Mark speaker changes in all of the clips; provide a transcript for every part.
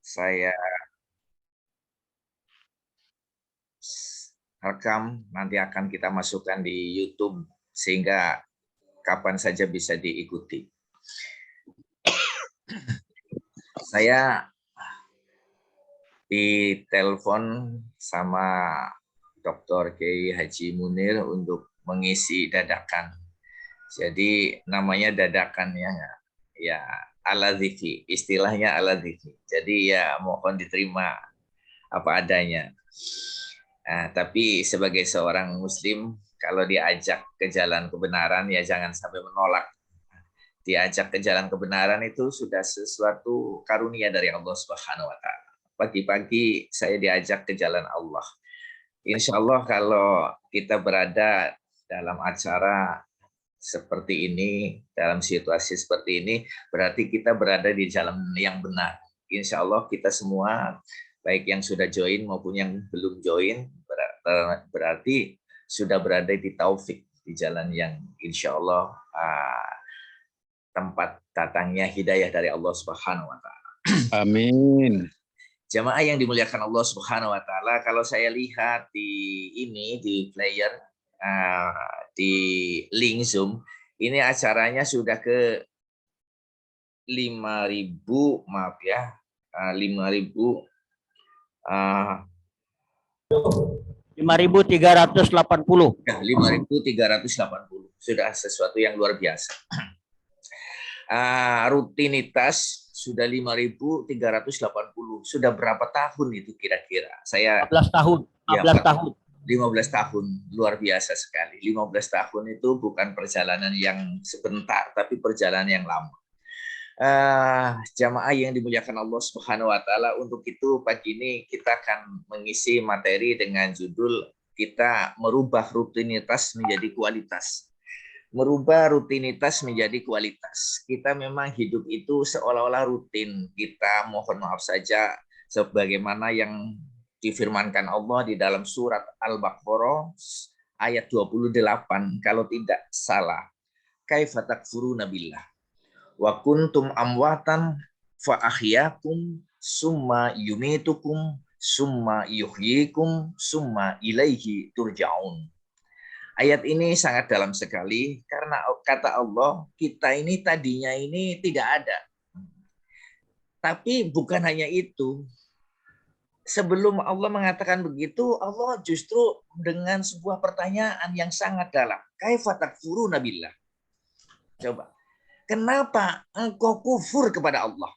Speaker 1: saya rekam, nanti akan kita masukkan di YouTube sehingga kapan saja bisa diikuti. Saya ditelepon sama Dr. Kiai Haji Munir untuk mengisi dadakan. Jadi namanya dadakan ya ala dzikri, istilahnya ala dzikri. Jadi ya mohon diterima apa adanya. Nah, tapi sebagai seorang muslim, kalau diajak ke jalan kebenaran ya jangan sampai menolak. Diajak ke jalan kebenaran itu sudah sesuatu karunia dari Allah Subhanahu wa taala. Pagi-pagi saya diajak ke jalan Allah. Insya Allah kalau kita berada dalam acara seperti ini, dalam situasi seperti ini, berarti kita berada di jalan yang benar. Insya Allah kita semua, baik yang sudah join maupun yang belum join, berarti sudah berada di taufik, di jalan yang insya Allah tempat datangnya hidayah dari Allah Subhanahu wa taala.
Speaker 2: Amin.
Speaker 1: Jamaah yang dimuliakan Allah Subhanahu wa taala, kalau saya lihat di player di link Zoom, ini acaranya sudah ke 5.000, maaf ya, 5.000
Speaker 2: 5.380.
Speaker 1: ya, 5.380. Sudah sesuatu yang luar biasa. Rutinitas sudah 5.380. Sudah berapa tahun itu kira-kira? Saya
Speaker 2: 15 tahun. 15 tahun.
Speaker 1: 15 tahun, luar biasa sekali. 15 tahun itu bukan perjalanan yang sebentar, tapi perjalanan yang lama. Jamaah yang dimuliakan Allah Subhanahu wa taala, untuk itu pagi ini kita akan mengisi materi dengan judul kita merubah rutinitas menjadi kualitas. Merubah rutinitas menjadi kualitas. Kita memang hidup itu seolah-olah rutin. Kita mohon maaf saja sebagaimana yang difirmankan Allah di dalam surat Al-Baqarah ayat 28 kalau tidak salah. Kaifa takfuruna billah wa kuntum amwatan fa ahyakum summa yumitukum summa yuhyikum summa ilaihi turja'un. Ayat ini sangat dalam sekali karena kata Allah, kita ini tadinya ini tidak ada. Tapi bukan hanya itu. Sebelum Allah mengatakan begitu, Allah justru dengan sebuah pertanyaan yang sangat dalam. Kaifa takfuruna billah? Coba. Kenapa engkau kufur kepada Allah?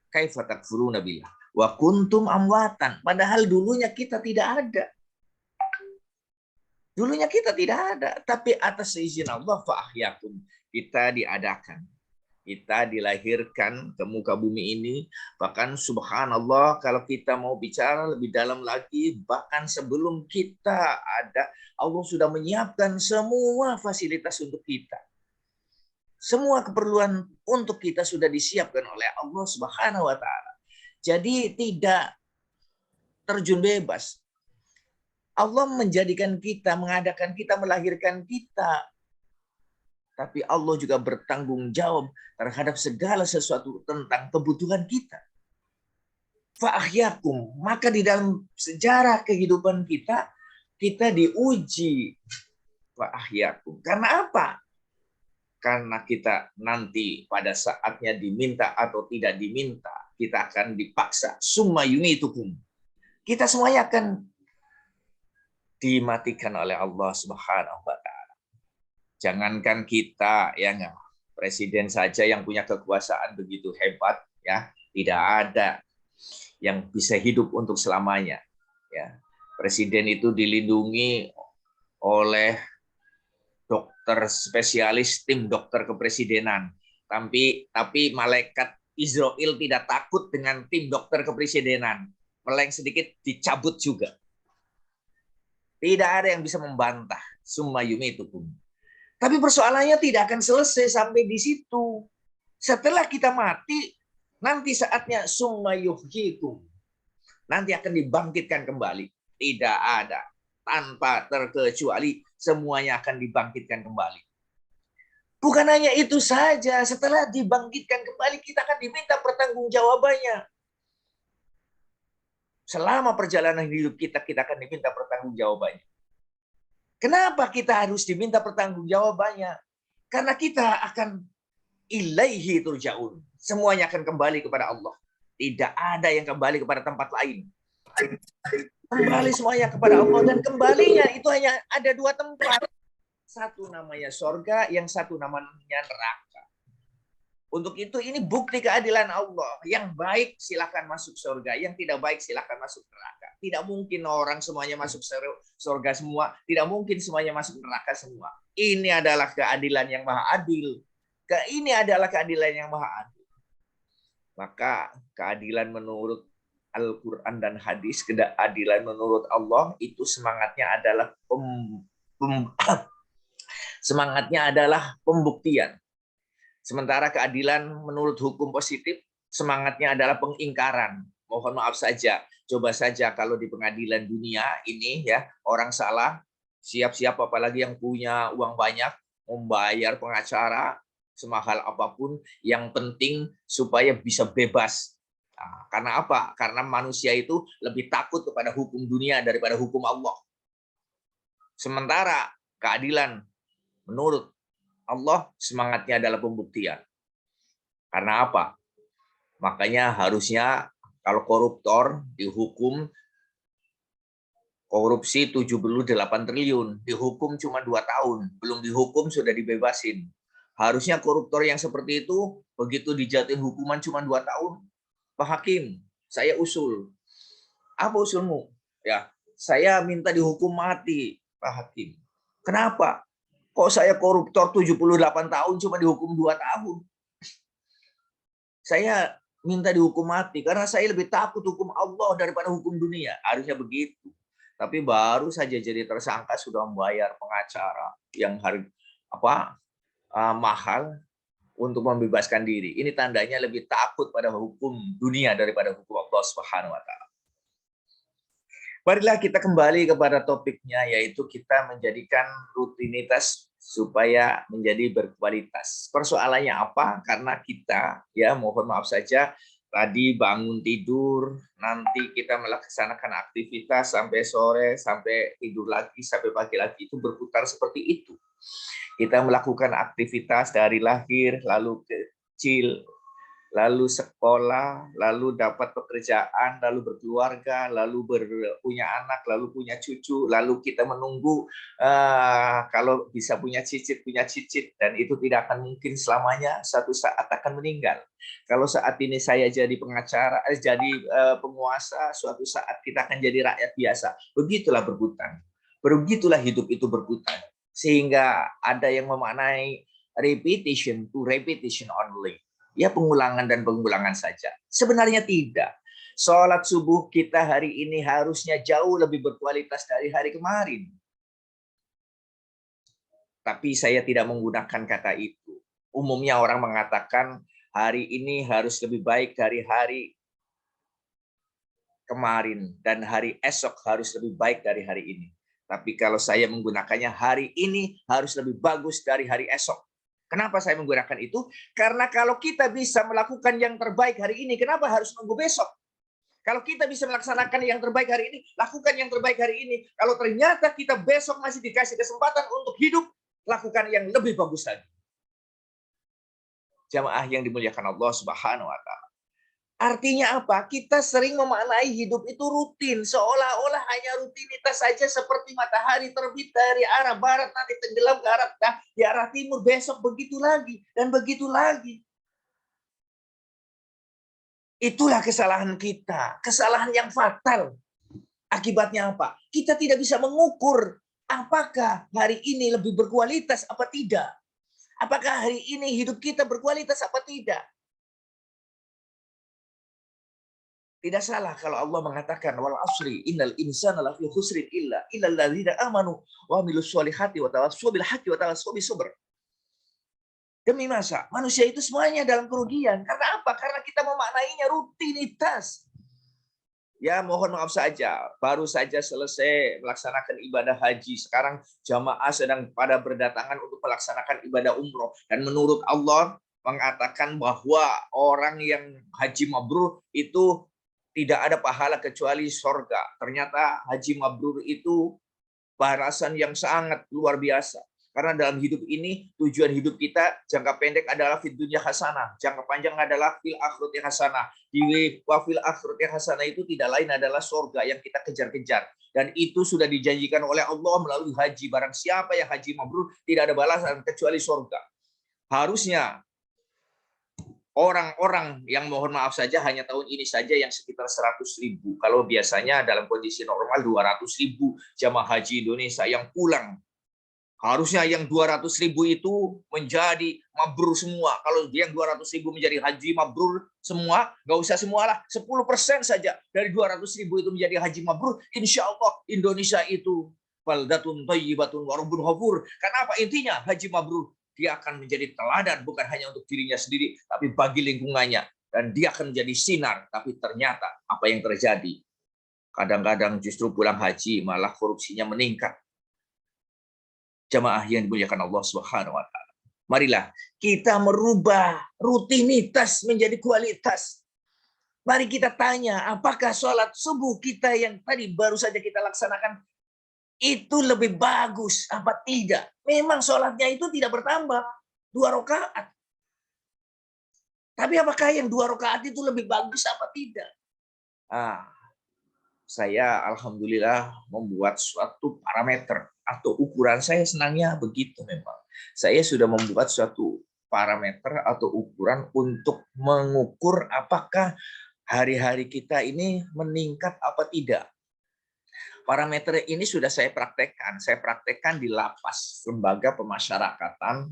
Speaker 1: Kaifa takfuruna billah? Wa kuntum amwatan. Padahal dulunya kita tidak ada. Dulunya kita tidak ada, tapi atas izin Allah fa'ahyakum, kita diadakan. Kita dilahirkan ke muka bumi ini. Bahkan subhanallah, kalau kita mau bicara lebih dalam lagi, bahkan sebelum kita ada, Allah sudah menyiapkan semua fasilitas untuk kita. Semua keperluan untuk kita sudah disiapkan oleh Allah Subhanahu wa taala. Jadi tidak terjun bebas. Allah menjadikan kita, mengadakan kita, melahirkan kita. Tapi Allah juga bertanggung jawab terhadap segala sesuatu tentang kebutuhan kita. Fa'ahyakum. Maka di dalam sejarah kehidupan kita, kita diuji. Fa'ahyakum. Karena apa? Karena kita nanti pada saatnya diminta atau tidak diminta, kita akan dipaksa. Summa yumitukum. Kita semuanya akan dimatikan oleh Allah Subhanahu wa taala. Jangankan kita, ya enggak, presiden saja yang punya kekuasaan begitu hebat, ya, tidak ada yang bisa hidup untuk selamanya. Ya, presiden itu dilindungi oleh dokter spesialis, tim dokter kepresidenan. Tapi malaikat Israel tidak takut dengan tim dokter kepresidenan. Meleng sedikit dicabut juga. Tidak ada yang bisa membantah. Summa yumitukum. Tapi persoalannya tidak akan selesai sampai di situ. Setelah kita mati, nanti saatnya summa yuhyikum. Nanti akan dibangkitkan kembali. Tidak ada. Tanpa terkecuali, semuanya akan dibangkitkan kembali. Bukan hanya itu saja. Setelah dibangkitkan kembali, kita akan diminta pertanggungjawabannya. Selama perjalanan hidup kita, kita akan diminta pertanggungjawabannya. Kenapa kita harus diminta pertanggungjawabannya? Karena kita akan ilaihi turja'un. Semuanya akan kembali kepada Allah. Tidak ada yang kembali kepada tempat lain. Kembali semuanya kepada Allah, dan kembalinya itu hanya ada dua tempat. Satu namanya sorga, yang satu namanya neraka. Untuk itu ini bukti keadilan Allah. Yang baik silakan masuk surga, yang tidak baik silakan masuk neraka. Tidak mungkin orang semuanya masuk surga semua, tidak mungkin semuanya masuk neraka semua. Ini adalah keadilan yang maha adil. Ini adalah keadilan yang maha adil. Maka keadilan menurut Al-Quran dan hadis, keadilan menurut Allah itu semangatnya adalah semangatnya adalah pembuktian. Sementara keadilan menurut hukum positif, semangatnya adalah pengingkaran. Mohon maaf saja, coba saja kalau di pengadilan dunia ini ya, orang salah, siap-siap apalagi yang punya uang banyak, membayar pengacara semahal apapun, yang penting supaya bisa bebas. Nah, karena apa? Karena manusia itu lebih takut kepada hukum dunia daripada hukum Allah. Sementara keadilan menurut Allah semangatnya adalah pembuktian. Karena apa? Makanya harusnya kalau koruptor dihukum korupsi 78 triliun, dihukum cuma 2 tahun, belum dihukum sudah dibebasin. Harusnya koruptor yang seperti itu begitu dijatuhin hukuman cuma 2 tahun, Pak Hakim, saya usul. Apa usulmu? Ya, saya minta dihukum mati, Pak Hakim. Kenapa? Kok saya koruptor 78 tahun cuma dihukum 2 tahun? Saya minta dihukum mati karena saya lebih takut hukum Allah daripada hukum dunia. Harusnya begitu. Tapi baru saja jadi tersangka sudah membayar pengacara yang mahal untuk membebaskan diri. Ini tandanya lebih takut pada hukum dunia daripada hukum Allah Subhanahu wa taala. Marilah kita kembali kepada topiknya, yaitu kita menjadikan rutinitas supaya menjadi berkualitas. Persoalannya apa? Karena kita, ya mohon maaf saja, tadi bangun tidur, nanti kita melaksanakan aktivitas sampai sore, sampai tidur lagi, sampai pagi lagi, itu berputar seperti itu. Kita melakukan aktivitas dari lahir, lalu kecil, lalu sekolah, lalu dapat pekerjaan, lalu berkeluarga, lalu punya anak, lalu punya cucu, lalu kita menunggu kalau bisa punya cicit, dan itu tidak akan mungkin selamanya, suatu saat akan meninggal. Kalau saat ini saya jadi pengacara, jadi penguasa, suatu saat kita akan jadi rakyat biasa. Begitulah berputar. Begitulah hidup itu berputar. Sehingga ada yang memaknai repetition to repetition only. Ya pengulangan dan pengulangan saja. Sebenarnya tidak. Sholat subuh kita hari ini harusnya jauh lebih berkualitas dari hari kemarin. Tapi saya tidak menggunakan kata itu. Umumnya orang mengatakan hari ini harus lebih baik dari hari kemarin, dan hari esok harus lebih baik dari hari ini. Tapi kalau saya menggunakannya, hari ini harus lebih bagus dari hari esok. Kenapa saya menggunakan itu? Karena kalau kita bisa melakukan yang terbaik hari ini, kenapa harus nunggu besok? Kalau kita bisa melaksanakan yang terbaik hari ini, lakukan yang terbaik hari ini. Kalau ternyata kita besok masih dikasih kesempatan untuk hidup, lakukan yang lebih bagus lagi. Jamaah yang dimuliakan Allah Subhanahu wa taala. Artinya apa? Kita sering memaknai hidup itu rutin, seolah-olah hanya rutinitas saja, seperti matahari terbit dari arah barat, nanti tenggelam ke arah timur, besok begitu lagi dan begitu lagi. Itulah kesalahan kita, kesalahan yang fatal. Akibatnya apa? Kita tidak bisa mengukur apakah hari ini lebih berkualitas apa tidak. Apakah hari ini hidup kita berkualitas apa tidak. Tidak salah kalau Allah mengatakan wal asri innal insana lafi khusrin illa alladzina amanu wa amilus solihati wa tawassaw bil haqqi wa tawassaw bis sabr. Demi masa manusia itu semuanya dalam kerugian. Karena apa? Karena kita memaknainya rutinitas. Ya mohon maaf saja, baru saja selesai melaksanakan ibadah haji. Sekarang jamaah sedang pada berdatangan untuk melaksanakan ibadah umroh. Dan menurut Allah mengatakan bahwa orang yang haji mabrur itu tidak ada pahala kecuali sorga. Ternyata haji mabrur itu balasan yang sangat luar biasa. Karena dalam hidup ini, tujuan hidup kita jangka pendek adalah fid dunya hasanah, jangka panjang adalah fil akhirati hasanah. Di wafil akhirati hasanah itu tidak lain adalah surga yang kita kejar-kejar. Dan itu sudah dijanjikan oleh Allah melalui haji. Barang siapa yang haji mabrur, tidak ada balasan kecuali surga. Harusnya orang-orang yang mohon maaf saja hanya tahun ini saja yang sekitar 100.000. Kalau biasanya dalam kondisi normal 200.000 jamaah haji Indonesia yang pulang. Harusnya yang 200.000 itu menjadi mabrur semua. Kalau yang 200.000 menjadi haji mabrur semua, nggak usah semualah, 10% saja dari 200.000 itu menjadi haji mabrur, insya Allah Indonesia itu baldatun thayyibatun wa rabbun ghafur. Kenapa? Intinya haji mabrur, dia akan menjadi teladan bukan hanya untuk dirinya sendiri, tapi bagi lingkungannya. Dan dia akan menjadi sinar. Tapi ternyata apa yang terjadi? Kadang-kadang justru pulang haji malah korupsinya meningkat. Jamaah yang dimuliakan Allah Subhanahu wa taala. Marilah kita merubah rutinitas menjadi kualitas. Mari kita tanya, apakah sholat subuh kita yang tadi baru saja kita laksanakan itu lebih bagus apa tidak? Memang sholatnya itu tidak bertambah 2 rakaat. Tapi apakah yang 2 rakaat itu lebih bagus apa tidak? Saya alhamdulillah membuat suatu parameter atau ukuran. Saya senangnya begitu memang. Saya sudah membuat suatu parameter atau ukuran untuk mengukur apakah hari-hari kita ini meningkat apa tidak. Parameter ini sudah saya praktekkan. Saya praktekkan di lapas lembaga pemasyarakatan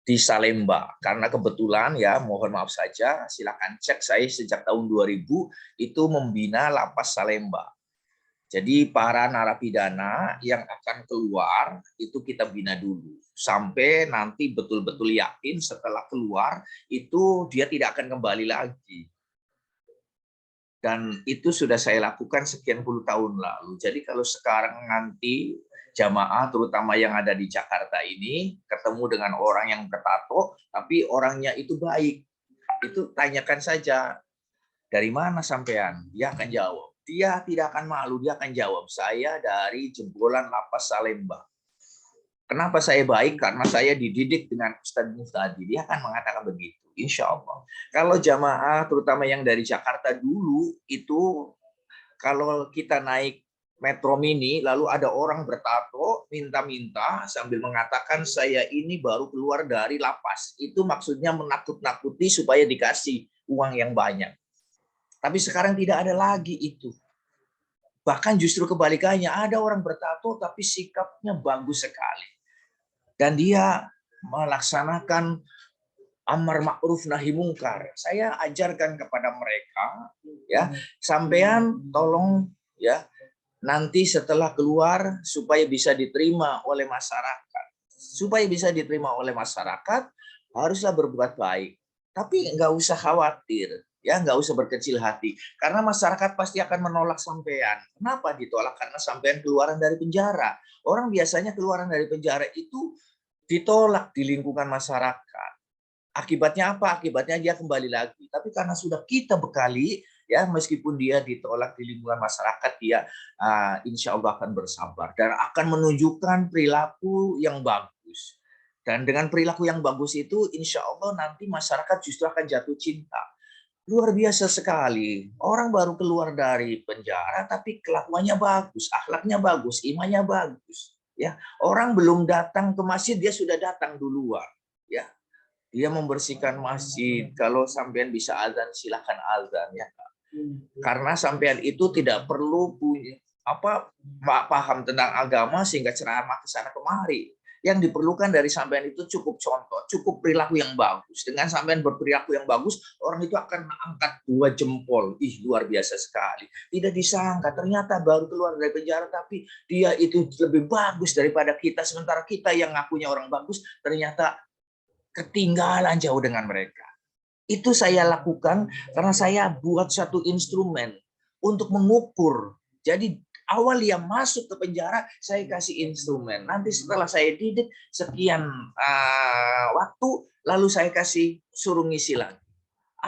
Speaker 1: di Salemba. Karena kebetulan ya, mohon maaf saja, silakan cek saya sejak tahun 2000 itu membina lapas Salemba. Jadi para narapidana yang akan keluar itu kita bina dulu. Sampai nanti betul-betul yakin setelah keluar itu dia tidak akan kembali lagi. Dan itu sudah saya lakukan sekian puluh tahun lalu. Jadi kalau sekarang nanti jamaah terutama yang ada di Jakarta ini ketemu dengan orang yang bertato tapi orangnya itu baik, itu tanyakan saja dari mana sampean, dia akan jawab. Dia tidak akan malu, dia akan jawab, saya dari jebolan lapas Salemba. Kenapa saya baik? Karena saya dididik dengan Ustadz Muftadi. Dia akan mengatakan begitu, insya Allah. Kalau jamaah terutama yang dari Jakarta dulu itu kalau kita naik Metro Mini, lalu ada orang bertato, minta-minta sambil mengatakan saya ini baru keluar dari lapas. Itu maksudnya menakut-nakuti supaya dikasih uang yang banyak. Tapi sekarang tidak ada lagi itu. Bahkan justru kebalikannya, ada orang bertato tapi sikapnya bagus sekali. Dan dia melaksanakan amar ma'ruf nahi mungkar. Saya ajarkan kepada mereka, ya, sampean tolong ya, nanti setelah keluar supaya bisa diterima oleh masyarakat. Supaya bisa diterima oleh masyarakat, haruslah berbuat baik. Tapi nggak usah khawatir, ya, nggak usah berkecil hati. Karena masyarakat pasti akan menolak sampean. Kenapa ditolak? Karena sampean keluaran dari penjara. Orang biasanya keluaran dari penjara itu ditolak di lingkungan masyarakat. Akibatnya apa? Akibatnya dia kembali lagi. Tapi karena sudah kita bekali, ya, meskipun dia ditolak di lingkungan masyarakat, dia insya Allah akan bersabar dan akan menunjukkan perilaku yang bagus. Dan dengan perilaku yang bagus itu, insya Allah nanti masyarakat justru akan jatuh cinta. Luar biasa sekali. Orang baru keluar dari penjara, tapi kelakuannya bagus, akhlaknya bagus, imannya bagus. Ya, orang belum datang ke masjid, dia sudah datang duluan. Ya, dia membersihkan masjid. Kalau sampean bisa azan, silakan azan ya. Karena sampean itu tidak perlu punya paham tentang agama sehingga ceramah ke sana kemari. Yang diperlukan dari sampean itu cukup contoh, cukup perilaku yang bagus. Dengan sampean berperilaku yang bagus, orang itu akan angkat 2 jempol. Ih, luar biasa sekali. Tidak disangka, ternyata baru keluar dari penjara, tapi dia itu lebih bagus daripada kita. Sementara kita yang ngakunya orang bagus, ternyata ketinggalan jauh dengan mereka. Itu saya lakukan karena saya buat satu instrumen untuk mengukur. Jadi awal dia masuk ke penjara, saya kasih instrumen. Nanti setelah saya didik sekian waktu, lalu saya kasih suruh ngisi lagi.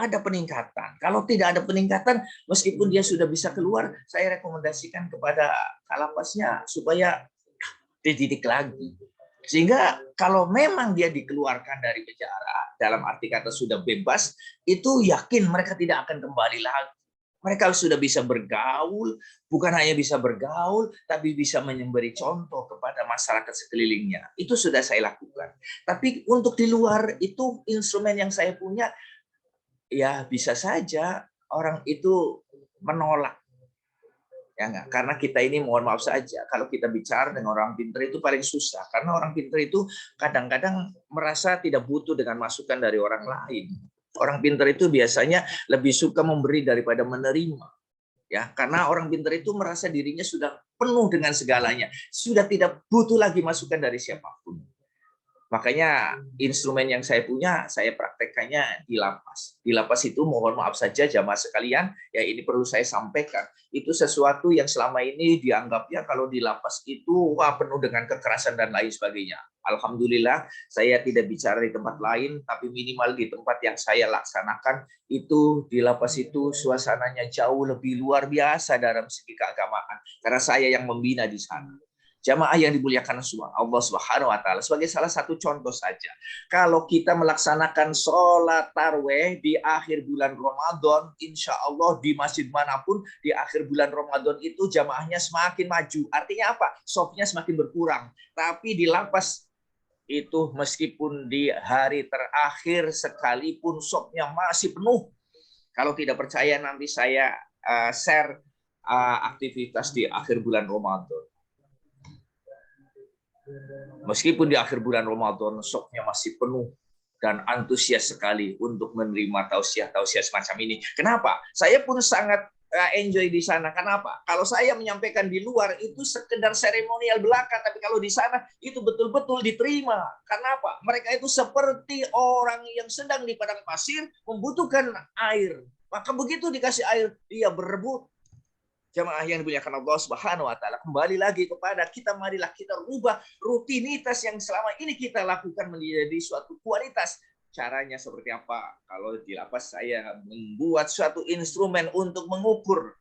Speaker 1: ada peningkatan. Kalau tidak ada peningkatan, meskipun dia sudah bisa keluar, saya rekomendasikan kepada kalapasnya supaya dididik lagi. Sehingga kalau memang dia dikeluarkan dari penjara, dalam arti kata sudah bebas, itu yakin mereka tidak akan kembali lagi. Mereka sudah bisa bergaul, bukan hanya bisa bergaul, tapi bisa memberi contoh kepada masyarakat sekelilingnya. Itu sudah saya lakukan. Tapi untuk di luar itu instrumen yang saya punya, ya bisa saja orang itu menolak. Ya enggak? Karena kita ini mohon maaf saja, kalau kita bicara dengan orang pintar itu paling susah. Karena orang pintar itu kadang-kadang merasa tidak butuh dengan masukan dari orang lain. Orang pintar itu biasanya lebih suka memberi daripada menerima. Ya, karena orang pintar itu merasa dirinya sudah penuh dengan segalanya, sudah tidak butuh lagi masukan dari siapapun. Makanya instrumen yang saya punya, saya praktekkannya di lapas. Di lapas itu mohon maaf saja jamaah sekalian, ya ini perlu saya sampaikan. Itu sesuatu yang selama ini dianggapnya kalau di lapas itu wah penuh dengan kekerasan dan lain sebagainya. Alhamdulillah saya tidak bicara di tempat lain, tapi minimal di tempat yang saya laksanakan itu di lapas itu suasananya jauh lebih luar biasa dalam segi keagamaan. Karena saya yang membina di sana. Jamaah yang dimuliakan Allah Subhanahu wa taala, sebagai salah satu contoh saja. Kalau kita melaksanakan sholat tarawih di akhir bulan Ramadan, insya Allah di masjid manapun di akhir bulan Ramadan itu jamaahnya semakin maju. Artinya apa? Sofnya semakin berkurang. Tapi di lapas itu meskipun di hari terakhir sekalipun sofnya masih penuh. Kalau tidak percaya nanti saya share aktivitas di akhir bulan Ramadan. Meskipun di akhir bulan Ramadan soknya masih penuh dan antusias sekali untuk menerima tausiah-tausiah semacam ini. Kenapa? Saya pun sangat enjoy di sana. Kenapa? Kalau saya menyampaikan di luar itu sekedar seremonial belaka, tapi kalau di sana itu betul-betul diterima. Kenapa? Mereka itu seperti orang yang sedang di padang pasir membutuhkan air. Maka begitu dikasih air, dia berebut. Jamaah yang dimuliakan Allah Subhanahu wa taala, kembali lagi kepada kita, marilah kita rubah rutinitas yang selama ini kita lakukan menjadi suatu kualitas. Caranya seperti apa? Kalau di lapas saya membuat suatu instrumen untuk mengukur.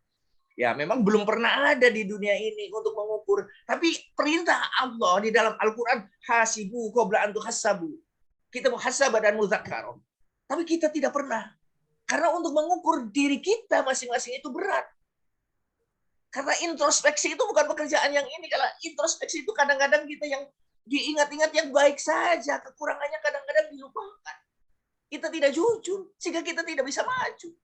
Speaker 1: Ya, memang belum pernah ada di dunia ini untuk mengukur, tapi perintah Allah di dalam Al-Qur'an, hasibu qabla an tuhasabu. Kita muhasabah dan muzakkar. Tapi kita tidak pernah. Karena untuk mengukur diri kita masing-masing itu berat. Karena introspeksi itu bukan pekerjaan yang ini. Kalau introspeksi itu kadang-kadang kita yang diingat-ingat yang baik saja, kekurangannya kadang-kadang dilupakan. Kita tidak jujur, sehingga kita tidak bisa maju.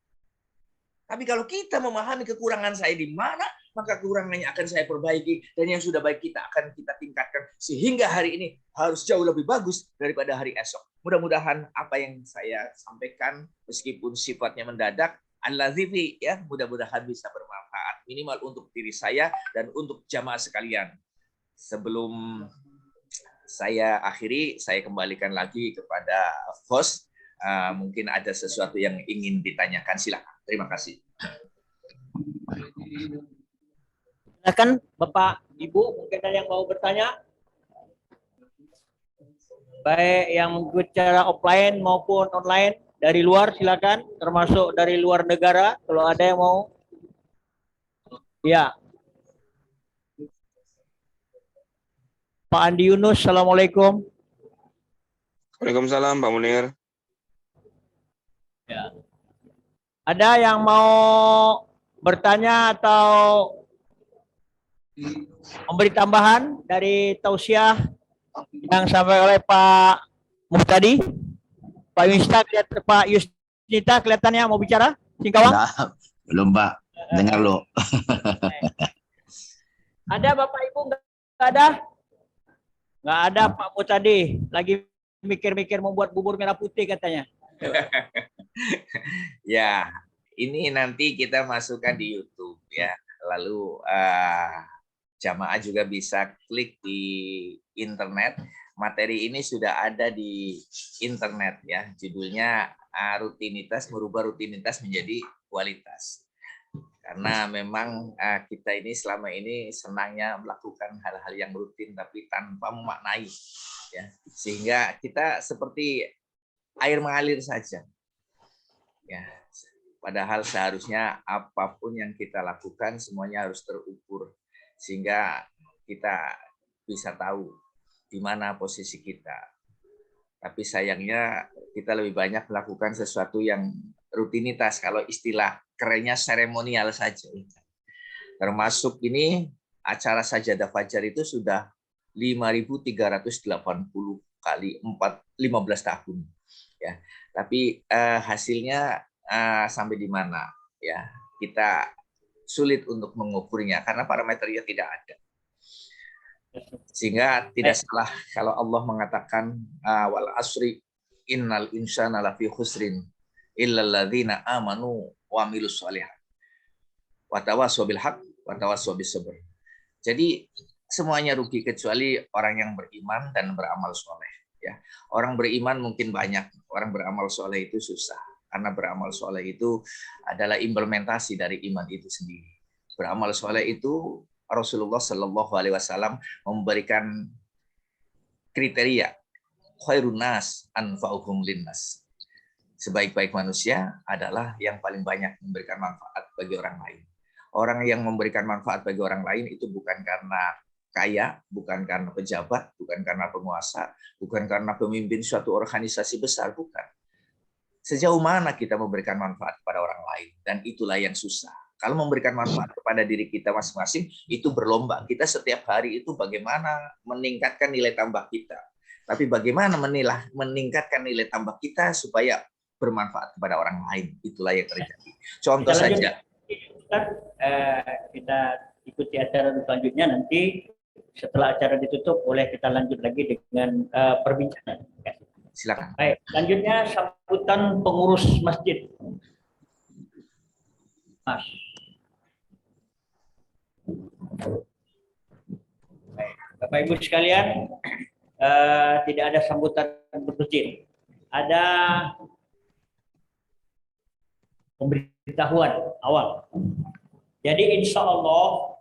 Speaker 1: Tapi kalau kita memahami kekurangan saya di mana, maka kekurangannya akan saya perbaiki, dan yang sudah baik kita akan kita tingkatkan, sehingga hari ini harus jauh lebih bagus daripada hari esok. Mudah-mudahan apa yang saya sampaikan, meskipun sifatnya mendadak, al-lazifi, ya, mudah-mudahan bisa bermanfaat minimal untuk diri saya dan untuk jamaah sekalian. Sebelum saya akhiri, saya kembalikan lagi kepada host. Mungkin ada sesuatu yang ingin ditanyakan, silakan. Terima kasih.
Speaker 2: Silakan Bapak, Ibu, mungkin ada yang mau bertanya. Baik yang bicara offline maupun online. Dari luar silakan, termasuk dari luar negara kalau ada yang mau. Ya. Pak Andi Yunus, Assalamualaikum.
Speaker 3: Waalaikumsalam Pak Munir.
Speaker 2: Ya. Ada yang mau bertanya atau memberi tambahan dari tausiah yang disampaikan oleh Pak Muhtadi? Pak Yusnita kelihatannya mau bicara, Singkawang?
Speaker 4: Nah, belum Pak, dengar lo.
Speaker 2: Ada Bapak Ibu nggak ada? Nggak ada Pak Muhtadi, lagi mikir-mikir membuat bubur merah putih katanya.
Speaker 1: Ya, ini nanti kita masukkan di YouTube ya. Lalu jamaah juga bisa klik di internet. Materi ini sudah ada di internet ya. Judulnya rutinitas, merubah rutinitas menjadi kualitas. Karena memang kita ini selama ini senangnya melakukan hal-hal yang rutin tapi tanpa memaknai ya. Sehingga kita seperti air mengalir saja. Ya, padahal seharusnya apapun yang kita lakukan semuanya harus terukur sehingga kita bisa tahu di mana posisi kita. Tapi sayangnya kita lebih banyak melakukan sesuatu yang rutinitas, kalau istilah kerennya seremonial saja. Termasuk ini acara sajadah fajar itu sudah 5.380 kali 15 tahun. Ya, tapi hasilnya sampai di mana? Ya, kita sulit untuk mengukurnya karena parameternya tidak ada. Sehingga tidak salah kalau Allah mengatakan wal asri innal insana lafi khusrin illal ladzina amanu wa amilus sholihat wa tawassaw bil haqq wa tawassaw bis sabr. Jadi semuanya rugi kecuali orang yang beriman dan beramal soleh. Ya, orang beriman mungkin banyak, orang beramal soleh itu susah karena beramal soleh itu adalah implementasi dari iman itu sendiri. Beramal soleh itu Rasulullah Shallallahu Alaihi Wasallam memberikan kriteria khairun nas anfa'uhum linnas. Sebaik-baik manusia adalah yang paling banyak memberikan manfaat bagi orang lain. Orang yang memberikan manfaat bagi orang lain itu bukan karena kaya, bukan karena pejabat, bukan karena penguasa, bukan karena pemimpin suatu organisasi besar, bukan. Sejauh mana kita memberikan manfaat kepada orang lain, dan itulah yang susah. Kalau memberikan manfaat kepada diri kita masing-masing, itu berlomba. Kita setiap hari itu bagaimana meningkatkan nilai tambah kita. Tapi bagaimana meningkatkan nilai tambah kita supaya bermanfaat kepada orang lain. Itulah yang terjadi. Contoh saja.
Speaker 2: Kita ikuti acara selanjutnya nanti. Setelah acara ditutup, boleh kita lanjut lagi dengan perbincangan.
Speaker 1: Silakan.
Speaker 2: Baik, selanjutnya sambutan pengurus masjid. Mas. Baik, Bapak Ibu sekalian, tidak ada sambutan bermasjid. Ada pemberitahuan awal. Jadi insya Allah